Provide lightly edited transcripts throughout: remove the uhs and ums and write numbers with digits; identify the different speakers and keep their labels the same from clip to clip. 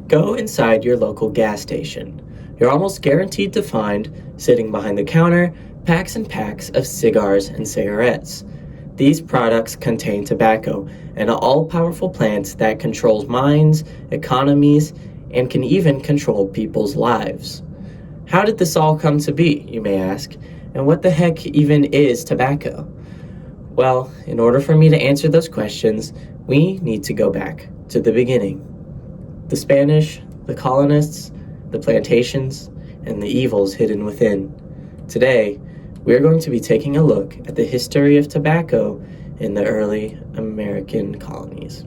Speaker 1: Go inside your local gas station. You're almost guaranteed to find, sitting behind the counter, packs and packs of cigars and cigarettes. These products contain tobacco, an all-powerful plant that controls minds, economies, and can even control people's lives. How did this all come to be, you may ask, and what the heck even is tobacco? Well, in order for me to answer those questions, we need to go back to the beginning. The Spanish, the colonists, the plantations, and the evils hidden within. Today, we're going to be taking a look at the history of tobacco in the early American colonies.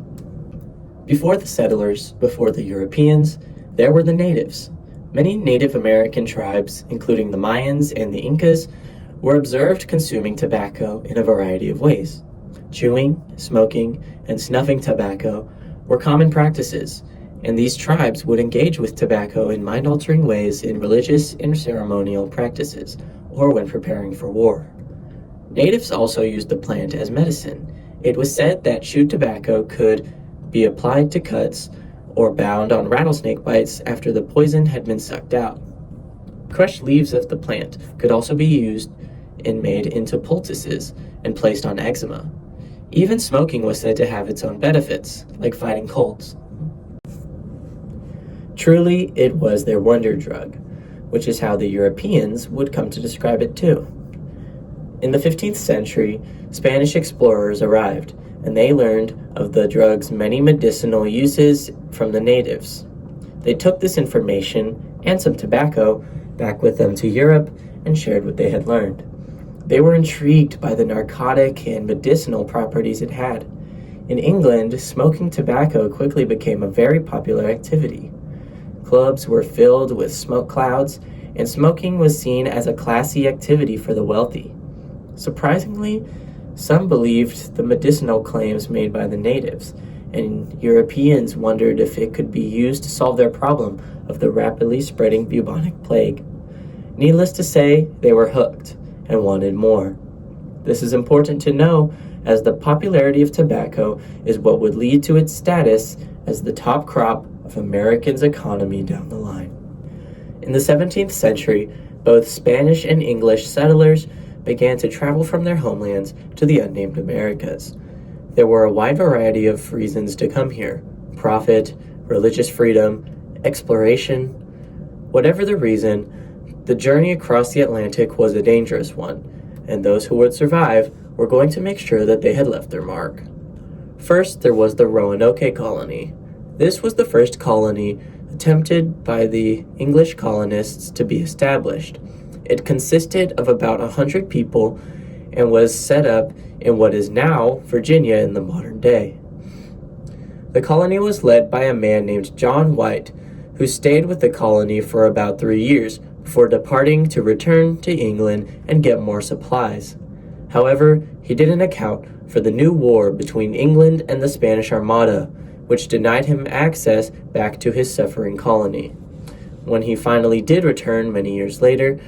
Speaker 1: Before the settlers, before the Europeans, there were the natives. Many Native American tribes, including the Mayans and the Incas, were observed consuming tobacco in a variety of ways. Chewing, smoking, and snuffing tobacco were common practices, and these tribes would engage with tobacco in mind-altering ways in religious and ceremonial practices, or when preparing for war. Natives also used the plant as medicine. It was said that chewed tobacco could be applied to cuts or bound on rattlesnake bites after the poison had been sucked out. Crushed leaves of the plant could also be used and made into poultices and placed on eczema. Even smoking was said to have its own benefits, like fighting colds. Truly, it was their wonder drug, which is how the Europeans would come to describe it too. In the 15th century, Spanish explorers arrived, and they learned of the drug's many medicinal uses from the natives. They took this information and some tobacco back with them to Europe and shared what they had learned. They were intrigued by the narcotic and medicinal properties it had. In England, smoking tobacco quickly became a very popular activity. Clubs were filled with smoke clouds, and smoking was seen as a classy activity for the wealthy. Surprisingly, some believed the medicinal claims made by the natives, and Europeans wondered if it could be used to solve their problem of the rapidly spreading bubonic plague. Needless to say, they were hooked and wanted more. This is important to know, as the popularity of tobacco is what would lead to its status as the top crop of Americans' economy down the line. In the 17th century, both Spanish and English settlers began to travel from their homelands to the unnamed Americas. There were a wide variety of reasons to come here: profit, religious freedom, exploration. Whatever the reason, the journey across the Atlantic was a dangerous one, and those who would survive were going to make sure that they had left their mark. First, there was the Roanoke colony. This was the first colony attempted by the English colonists to be established. It consisted of about 100 people and was set up in what is now Virginia in the modern day. The colony was led by a man named John White, who stayed with the colony for about 3 years before departing to return to England and get more supplies. However, he didn't account for the new war between England and the Spanish Armada, which denied him access back to his suffering colony. When he finally did return many years later,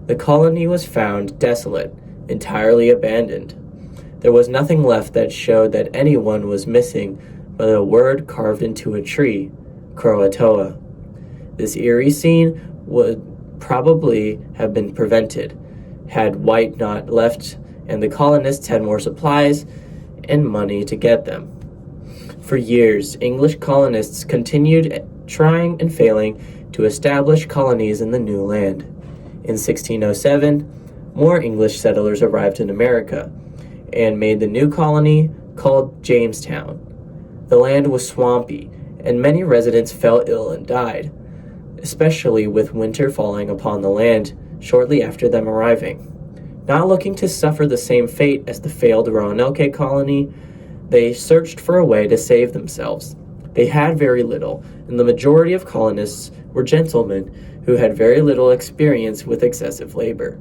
Speaker 1: the colony was found desolate, entirely abandoned. There was nothing left that showed that anyone was missing but a word carved into a tree, Croatoa. This eerie scene would probably have been prevented had White not left and the colonists had more supplies and money to get them. For years, English colonists continued trying and failing to establish colonies in the new land. In 1607, more English settlers arrived in America and made the new colony called Jamestown. The land was swampy, and many residents fell ill and died, especially with winter falling upon the land shortly after them arriving. Not looking to suffer the same fate as the failed Roanoke colony, they searched for a way to save themselves. They had very little, and the majority of colonists were gentlemen who had very little experience with excessive labor.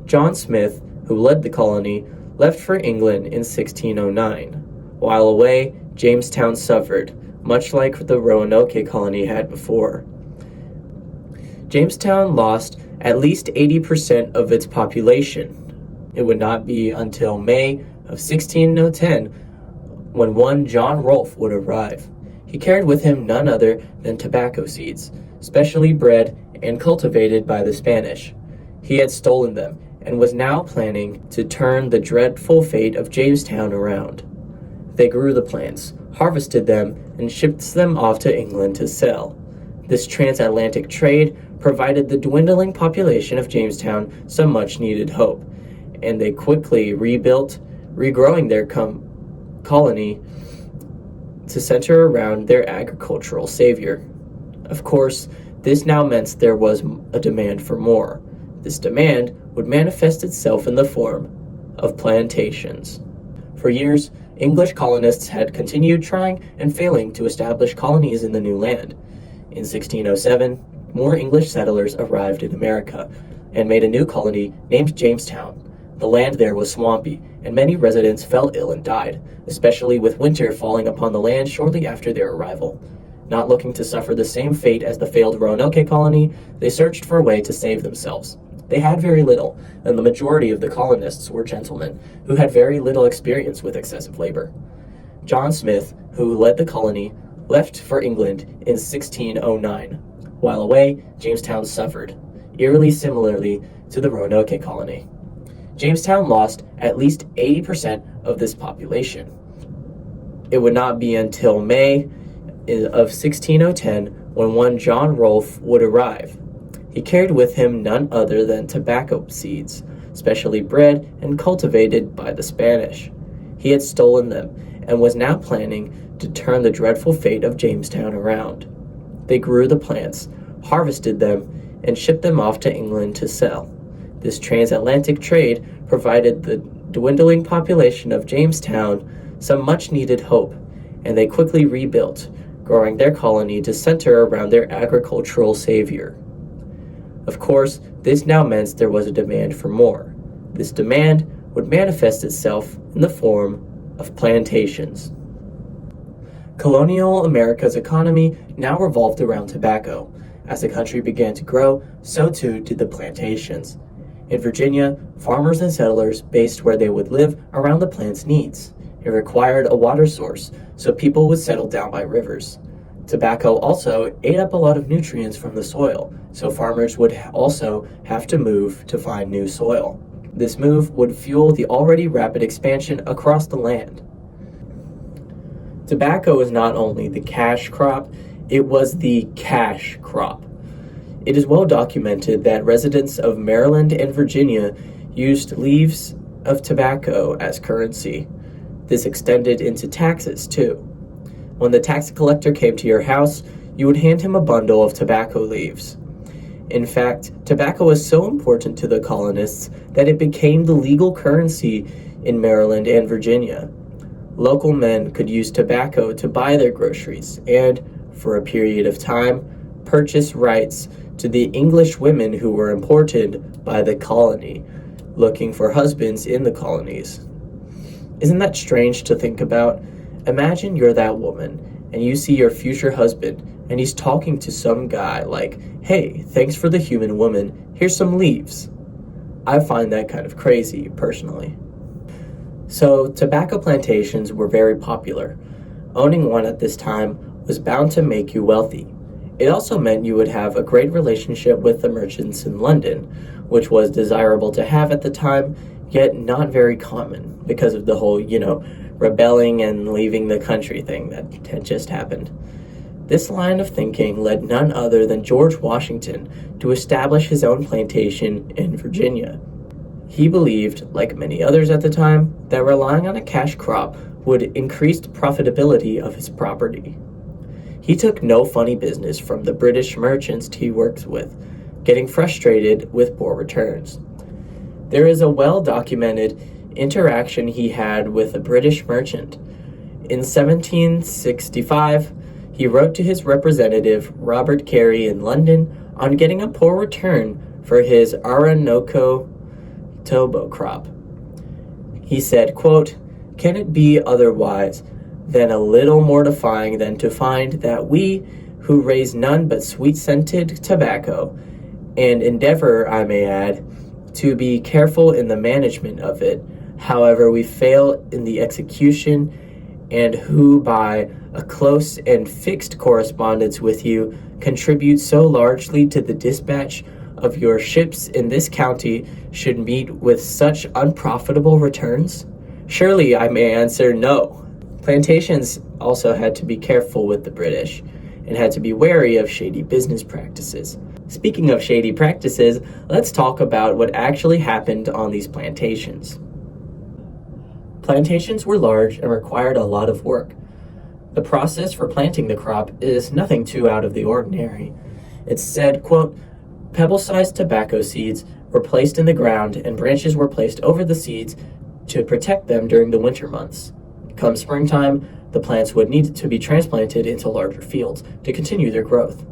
Speaker 1: John Smith, who led the colony, left for England in 1609. While away, Jamestown suffered, much like the Roanoke colony had before. Jamestown lost at least 80% of its population. It would not be until May of 1610 when one John Rolfe would arrive. He He carried with him none other than tobacco seeds, specially bred and cultivated by the Spanish. He had stolen them and was now planning to turn the dreadful fate of Jamestown around. They grew the plants, harvested them, and shipped them off to England to sell. This transatlantic trade provided the dwindling population of Jamestown some much-needed hope, and they quickly rebuilt, regrowing their colony to center around their agricultural savior. Of course, this now meant there was a demand for more. This demand would manifest itself in the form of plantations. For years, English colonists had continued trying and failing to establish colonies in the new land. In 1607, more English settlers arrived in America and made a new colony named Jamestown. The land there was swampy, and many residents fell ill and died, especially with winter falling upon the land shortly after their arrival. Not looking to suffer the same fate as the failed Roanoke colony, they searched for a way to save themselves. They had very little, and the majority of the colonists were gentlemen who had very little experience with excessive labor. John Smith, who led the colony, left for England in 1609. While away, Jamestown suffered, eerily similarly to the Roanoke colony. Jamestown lost at least 80% of this population. It would not be until May of 1610 when one John Rolfe would arrive. He carried with him none other than tobacco seeds, specially bred and cultivated by the Spanish. He had stolen them and was now planning to turn the dreadful fate of Jamestown around. They grew the plants, harvested them, and shipped them off to England to sell. This transatlantic trade provided the dwindling population of Jamestown some much-needed hope, and they quickly rebuilt, growing their colony to center around their agricultural savior. Of course, this now meant there was a demand for more. This demand would manifest itself in the form of plantations. Colonial America's economy now revolved around tobacco. As the country began to grow, so too did the plantations. In Virginia, farmers and settlers based where they would live around the plant's needs. It required a water source, so people would settle down by rivers. Tobacco also ate up a lot of nutrients from the soil, so farmers would also have to move to find new soil. This move would fuel the already rapid expansion across the land. Tobacco is not only the cash crop, it was the cash crop. It is well documented that residents of Maryland and Virginia used leaves of tobacco as currency. This extended into taxes, too. When the tax collector came to your house, you would hand him a bundle of tobacco leaves. In fact, tobacco was so important to the colonists that it became the legal currency in Maryland and Virginia. Local men could use tobacco to buy their groceries and, for a period of time, purchase rights to the English women who were imported by the colony, looking for husbands in the colonies. Isn't that strange to think about? Imagine you're that woman, and you see your future husband, and he's talking to some guy like, "Hey, thanks for the human woman, here's some leaves." I find that kind of crazy, personally. So, tobacco plantations were very popular. Owning one at this time was bound to make you wealthy. It also meant you would have a great relationship with the merchants in London, which was desirable to have at the time, yet not very common because of the whole, rebelling and leaving the country thing that had just happened. This line of thinking led none other than George Washington to establish his own plantation in Virginia. He believed, like many others at the time, that relying on a cash crop would increase the profitability of his property. He took no funny business from the British merchants he worked with, getting frustrated with poor returns. There is a well-documented interaction he had with a British merchant. In 1765, he wrote to his representative, Robert Carey, in London on getting a poor return for his Orinoco tobo crop. He said, quote, "Can it be otherwise than a little mortifying than to find that we, who raise none but sweet-scented tobacco, and endeavor, I may add, to be careful in the management of it, however we fail in the execution, and who by A close and fixed correspondence with you contributes so largely to the dispatch of your ships in this county should meet with such unprofitable returns? Surely I may answer no. Plantations also had to be careful with the British and had to be wary of shady business practices. Speaking of shady practices, let's talk about what actually happened on these plantations. Plantations were large and required a lot of work. The process for planting the crop is nothing too out of the ordinary. It's said, quote, pebble-sized tobacco seeds were placed in the ground and branches were placed over the seeds to protect them during the winter months. Come springtime, the plants would need to be transplanted into larger fields to continue their growth.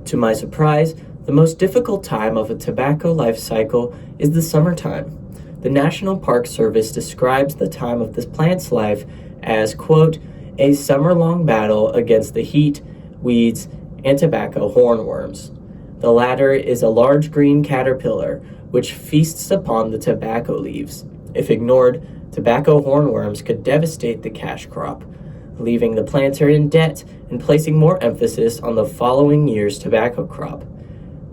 Speaker 1: To my surprise, the most difficult time of a tobacco life cycle is the summertime. The National Park Service describes the time of this plant's life as, quote, a summer-long battle against the heat, weeds, and tobacco hornworms. The latter is a large green caterpillar which feasts upon the tobacco leaves. If ignored, tobacco hornworms could devastate the cash crop, leaving the planter in debt and placing more emphasis on the following year's tobacco crop.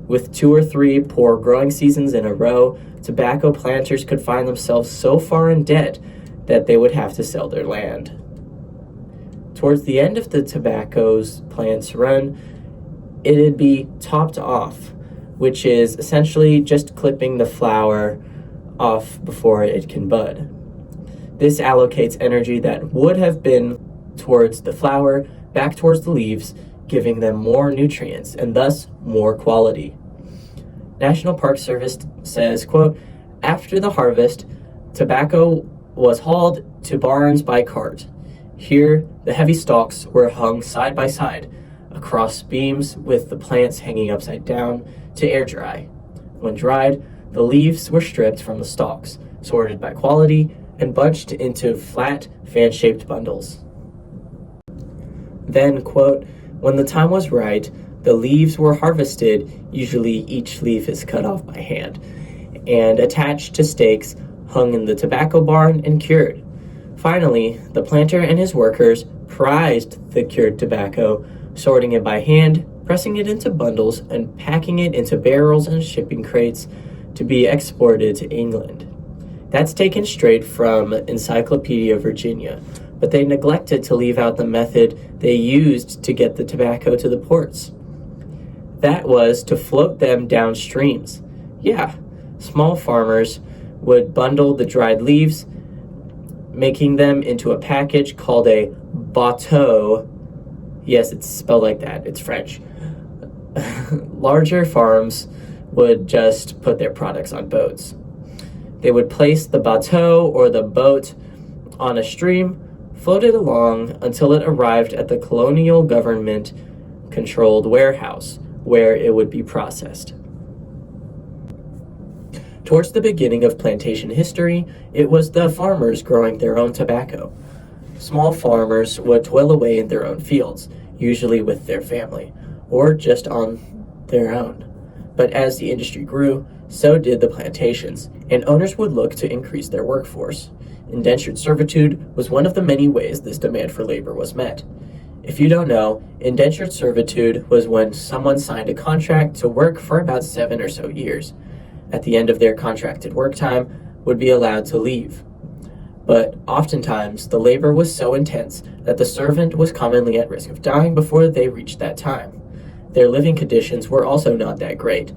Speaker 1: With 2 or 3 poor growing seasons in a row, tobacco planters could find themselves so far in debt that they would have to sell their land. Towards the end of the tobacco's plant's run, it'd be topped off, which is essentially just clipping the flower off before it can bud. This allocates energy that would have been towards the flower back towards the leaves, giving them more nutrients and thus more quality. National Park Service says, quote, after the harvest, tobacco was hauled to barns by cart. Here, the heavy stalks were hung side by side across beams with the plants hanging upside down to air dry. When dried, the leaves were stripped from the stalks, sorted by quality, and bunched into flat, fan-shaped bundles. Then, quote, when the time was right, the leaves were harvested. Usually each leaf is cut off by hand and attached to stakes hung in the tobacco barn and cured. Finally, the planter and his workers prized the cured tobacco, sorting it by hand, pressing it into bundles, and packing it into barrels and shipping crates to be exported to England. That's taken straight from Encyclopedia Virginia, but they neglected to leave out the method they used to get the tobacco to the ports. That was to float them down streams. Yeah, small farmers would bundle the dried leaves, making them into a package called a bateau. Yes, it's spelled like that. It's French. Larger farms would just put their products on boats. They would place the bateau or the boat on a stream, float it along until it arrived at the colonial government-controlled warehouse, where it would be processed. Towards the beginning of plantation history, it was the farmers growing their own tobacco. Small farmers would toil away in their own fields, usually with their family, or just on their own. But as the industry grew, so did the plantations, and owners would look to increase their workforce. Indentured servitude was one of the many ways this demand for labor was met. If you don't know, indentured servitude was when someone signed a contract to work for about 7 or so years. At the end of their contracted work time, would be allowed to leave. But oftentimes, the labor was so intense that the servant was commonly at risk of dying before they reached that time. Their living conditions were also not that great,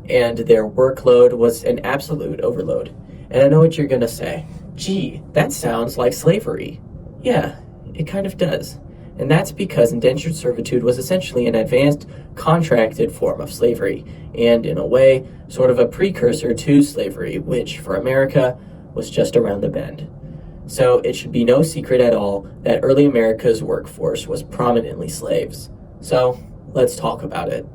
Speaker 1: and their workload was an absolute overload. And I know what you're gonna say. Gee, that sounds like slavery. Yeah, it kind of does. And that's because indentured servitude was essentially an advanced, contracted form of slavery, and in a way, sort of a precursor to slavery, which, for America, was just around the bend. So it should be no secret at all that early America's workforce was prominently slaves. So let's talk about it.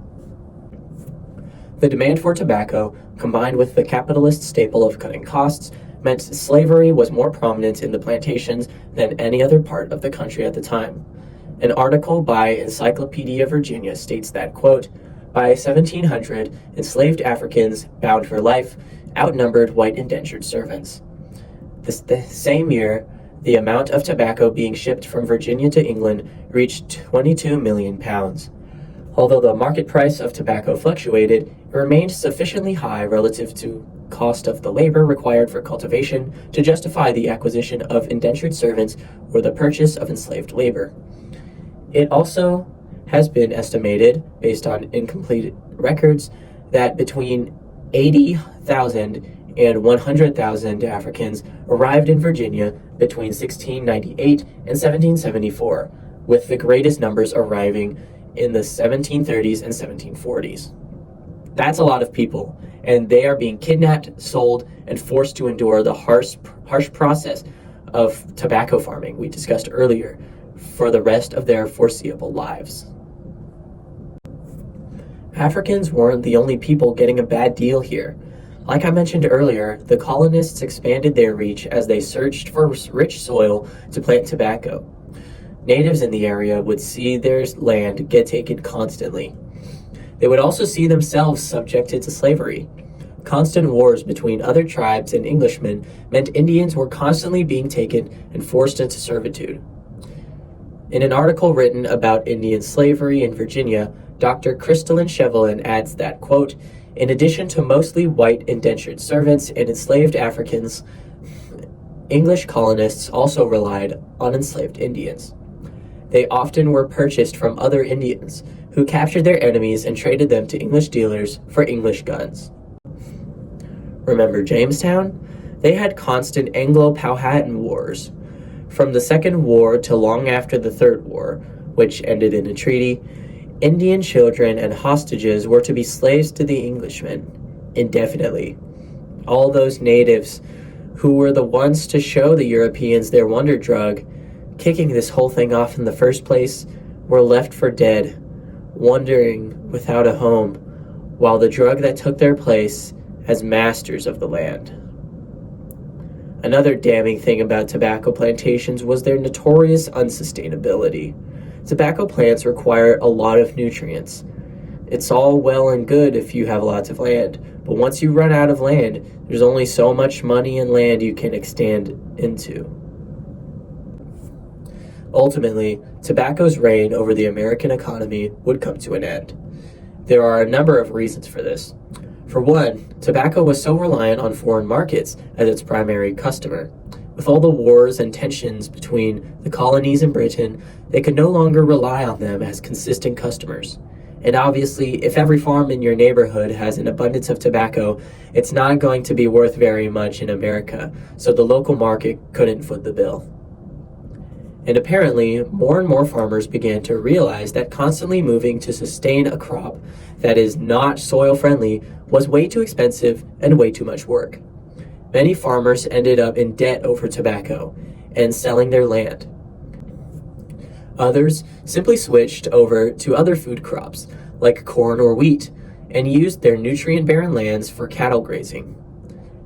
Speaker 1: The demand for tobacco, combined with the capitalist staple of cutting costs, meant slavery was more prominent in the plantations than any other part of the country at the time. An article by Encyclopedia Virginia states that, quote, by 1700, enslaved Africans, bound for life, outnumbered white indentured servants. The same year, the amount of tobacco being shipped from Virginia to England reached 22 million pounds. Although the market price of tobacco fluctuated, it remained sufficiently high relative to cost of the labor required for cultivation to justify the acquisition of indentured servants or the purchase of enslaved labor. It also has been estimated, based on incomplete records, that between 80,000 and 100,000 Africans arrived in Virginia between 1698 and 1774, with the greatest numbers arriving in the 1730s and 1740s. That's a lot of people, and they are being kidnapped, sold, and forced to endure the harsh process of tobacco farming we discussed earlier for the rest of their foreseeable lives. Africans weren't the only people getting a bad deal here. Like I mentioned earlier, the colonists expanded their reach as they searched for rich soil to plant tobacco. Natives in the area would see their land get taken constantly. They would also see themselves subjected to slavery. Constant wars between other tribes and Englishmen meant Indians were constantly being taken and forced into servitude. In an article written about Indian slavery in Virginia, Dr. Crystalline Chevelin adds that, quote, in addition to mostly white indentured servants and enslaved Africans, English colonists also relied on enslaved Indians. They often were purchased from other Indians, who captured their enemies and traded them to English dealers for English guns. Remember Jamestown? They had constant Anglo-Powhatan wars. From the Second War to long after the Third War, which ended in a treaty, Indian children and hostages were to be slaves to the Englishmen, indefinitely. All those natives who were the ones to show the Europeans their wonder drug, kicking this whole thing off in the first place, were left for dead, wandering without a home, while the drug that took their place as masters of the land. Another damning thing about tobacco plantations was their notorious unsustainability. Tobacco plants require a lot of nutrients. It's all well and good if you have lots of land, but once you run out of land, there's only so much money and land you can extend into. Ultimately, tobacco's reign over the American economy would come to an end. There are a number of reasons for this. For one, tobacco was so reliant on foreign markets as its primary customer. With all the wars and tensions between the colonies and Britain, they could no longer rely on them as consistent customers. And obviously, if every farm in your neighborhood has an abundance of tobacco, it's not going to be worth very much in America, so the local market couldn't foot the bill. And apparently, more and more farmers began to realize that constantly moving to sustain a crop that is not soil friendly was way too expensive and way too much work. Many farmers ended up in debt over tobacco and selling their land. Others simply switched over to other food crops, like corn or wheat, and used their nutrient-barren lands for cattle grazing.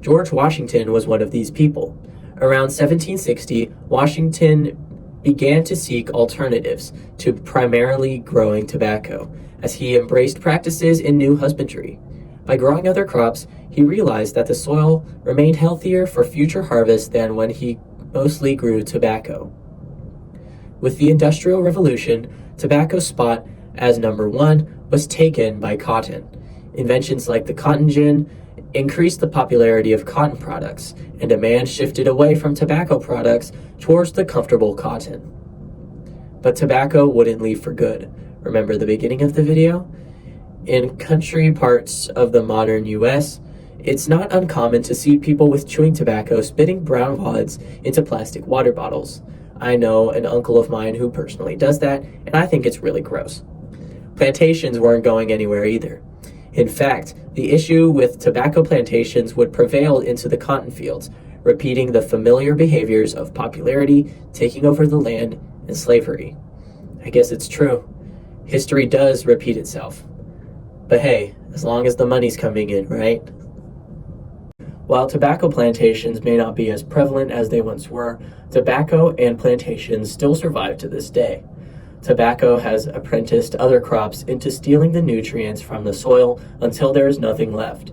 Speaker 1: George Washington was one of these people. Around 1760, Washington began to seek alternatives to primarily growing tobacco, as he embraced practices in new husbandry. By growing other crops, he realized that the soil remained healthier for future harvests than when he mostly grew tobacco. With the Industrial Revolution, tobacco's spot as number one was taken by cotton. Inventions like the cotton gin increased the popularity of cotton products, and demand shifted away from tobacco products towards the comfortable cotton. But tobacco wouldn't leave for good. Remember the beginning of the video? In country parts of the modern US, it's not uncommon to see people with chewing tobacco spitting brown wads into plastic water bottles. I know an uncle of mine who personally does that, and I think it's really gross. Plantations weren't going anywhere either. In fact, the issue with tobacco plantations would prevail into the cotton fields, repeating the familiar behaviors of popularity, taking over the land, and slavery. I guess it's true. History does repeat itself. But hey, as long as the money's coming in, right? While tobacco plantations may not be as prevalent as they once were, tobacco and plantations still survive to this day. Tobacco has apprenticed other crops into stealing the nutrients from the soil until there is nothing left.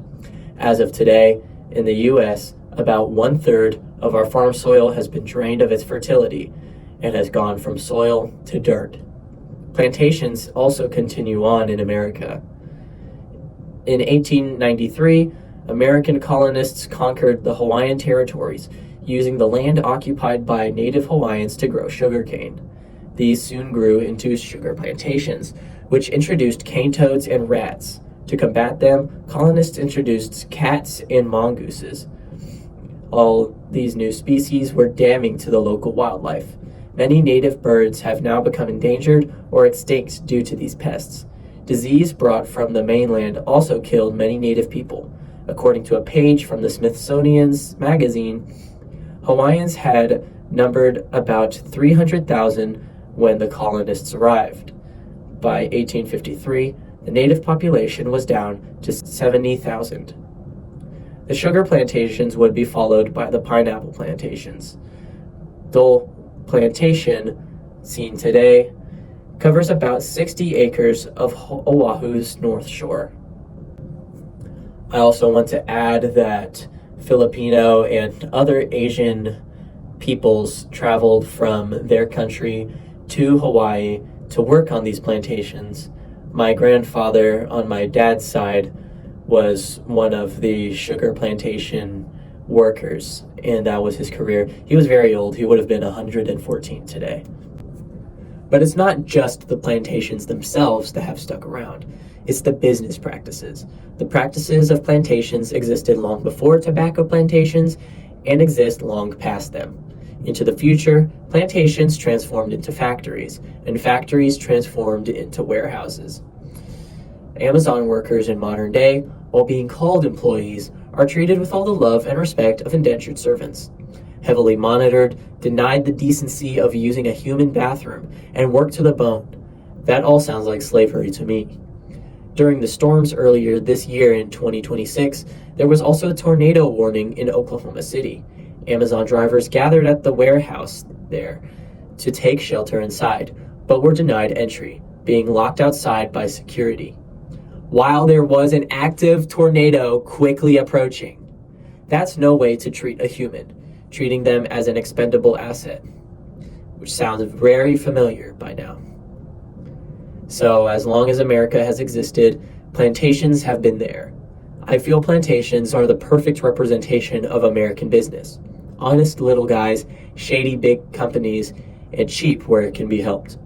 Speaker 1: As of today, in the U.S., about 1/3 of our farm soil has been drained of its fertility and has gone from soil to dirt. Plantations also continue on in America. In 1893, American colonists conquered the Hawaiian territories, using the land occupied by native Hawaiians to grow sugarcane. These soon grew into sugar plantations, which introduced cane toads and rats. To combat them, colonists introduced cats and mongooses. All these new species were damning to the local wildlife. Many native birds have now become endangered or extinct due to these pests. Disease brought from the mainland also killed many native people. According to a page from the Smithsonian's magazine, Hawaiians had numbered about 300,000 when the colonists arrived. By 1853, the native population was down to 70,000. The sugar plantations would be followed by the pineapple plantations. The plantation, seen today, covers about 60 acres of Oahu's North Shore. I also want to add that Filipino and other Asian peoples traveled from their country to Hawaii to work on these plantations. My grandfather on my dad's side was one of the sugar plantation workers, and that was his career. He was very old. He would have been 114 today. But it's not just the plantations themselves that have stuck around. It's the business practices. The practices of plantations existed long before tobacco plantations and exist long past them. Into the future, plantations transformed into factories, and factories transformed into warehouses. Amazon workers in modern day, while being called employees, are treated with all the love and respect of indentured servants. Heavily monitored, denied the decency of using a human bathroom, and worked to the bone. That all sounds like slavery to me. During the storms earlier this year in 2026, there was also a tornado warning in Oklahoma City. Amazon drivers gathered at the warehouse there to take shelter inside, but were denied entry, being locked outside by security, while there was an active tornado quickly approaching. That's no way to treat a human, treating them as an expendable asset, which sounds very familiar by now. So, as long as America has existed, plantations have been there. I feel plantations are the perfect representation of American business. Honest little guys, shady big companies, and cheap where it can be helped.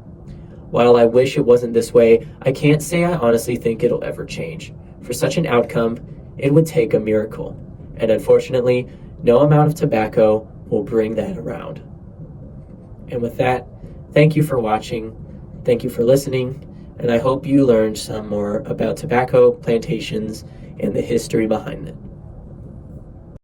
Speaker 1: While I wish it wasn't this way, I can't say I honestly think it'll ever change. For such an outcome, it would take a miracle. And unfortunately, no amount of tobacco will bring that around. And with that, thank you for watching, thank you for listening, and I hope you learned some more about tobacco plantations and the history behind it.